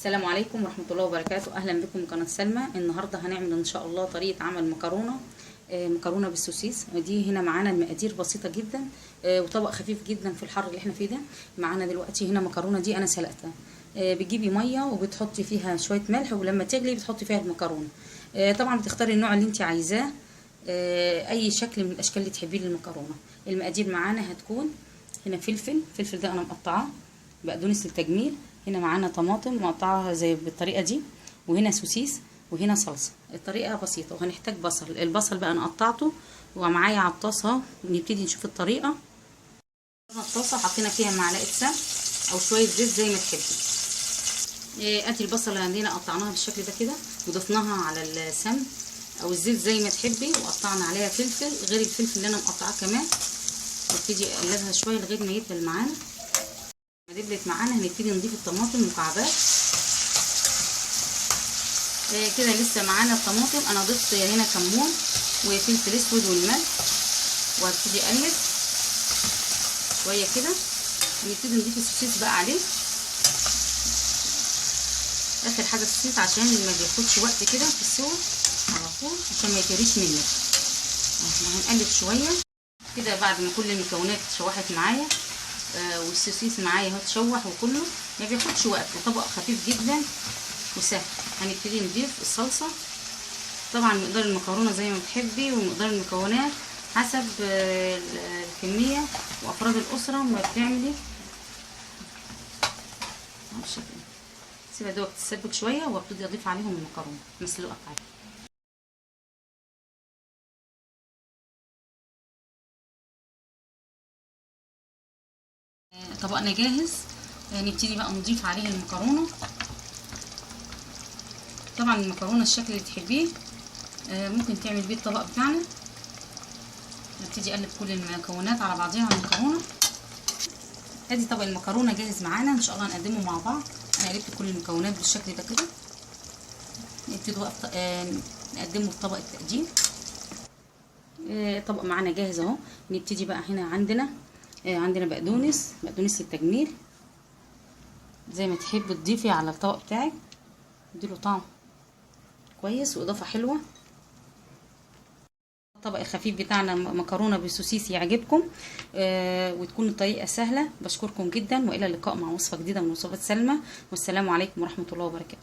السلام عليكم ورحمة الله وبركاته. أهلا بكم قناة سلمى. النهاردة هنعمل إن شاء الله طريقة عمل مكرونة مكرونة بالسوسيس. دي هنا معانا المقادير بسيطة جدا وطبق خفيف جدا في الحر اللي احنا فيه ده. معانا دلوقتي هنا مكرونة دي أنا سلقتها. بتجيبي مية وبتحطي فيها شوية ملح، ولما تغلي بتحطي فيها المكرونة. طبعا بتختاري النوع اللي انت عايزاه، أي شكل من الأشكال اللي تحبيه للمكرونة. المقادير معانا هتكون هنا فلفل ده أنا مقطعاه، بقدونس للتجميل، هنا معانا طماطم مقطعها زي بالطريقه دي، وهنا سوسيس، وهنا صلصه. الطريقه بسيطه، وهنحتاج البصل بقى انا قطعته ومعايا على الطاسه. نبتدي نشوف الطريقه. الطاسه حطينا فيها معلقه سمن او شويه زيت زي ما تحبي. ادي البصله اللي عندنا قطعناها بالشكل ده كده، وضفناها على السمن او الزيت زي ما تحبي، وقطعنا عليها فلفل غير الفلفل اللي انا مقطعاه كمان. نبتدي نقلبها شويه لغايه ما يدبل معانا. دبلت معانا هنبتدي نضيف الطماطم مكعبات كده. لسه معانا الطماطم، انا ضفت هنا كمون وفلفل اسود والملح، وهبتدي اقلب شويه كده. هنبتدي نضيف السوسيس بقى عليه اخر حاجه السوسيس، عشان ما بياخدش وقت كده في السوا على طول، عشان ما يتهريش منك. هنقلب شويه كده بعد ما كل المكونات اتشوحت معايا والسوسيس معايا اهو اتشوح وكله، ما بياخدش وقت، وطبق خفيف جدا وسهل. هنبتدي نضيف الصلصه. طبعا مقدار المكرونه زي ما بتحبي، ومقدار المكونات حسب الكميه وافراد الاسره ما بتعملي بالشكل ده. سيبها دوت تتسبك شويه، وابتدي اضيف عليهم المكرونه مسلوقه بتاعتي. طبقنا جاهز، نبتدي بقى نضيف عليه المكرونه. طبعا المكرونه الشكل اللي تحبيه ممكن تعمل بيه الطبق بتاعنا. نبتدي اقلب كل المكونات على بعضيها على المكرونه. ادي طبق المكرونه جاهز معانا، ان شاء الله هنقدمه مع بعض. انا قلبت كل المكونات بالشكل ده كده. نبتدي بقى نقدمه في طبق التقديم. طبق معانا جاهز اهو. نبتدي بقى هنا عندنا بقدونس للتجميل، زي ما تحبي تضيفي على الطبق بتاعك، اديله طعم كويس واضافه حلوه. الطبق الخفيف بتاعنا مكرونه بالسوسيس يعجبكم وتكون الطريقه سهله. بشكركم جدا، والى اللقاء مع وصفه جديده من وصفات سلمى، والسلام عليكم ورحمه الله وبركاته.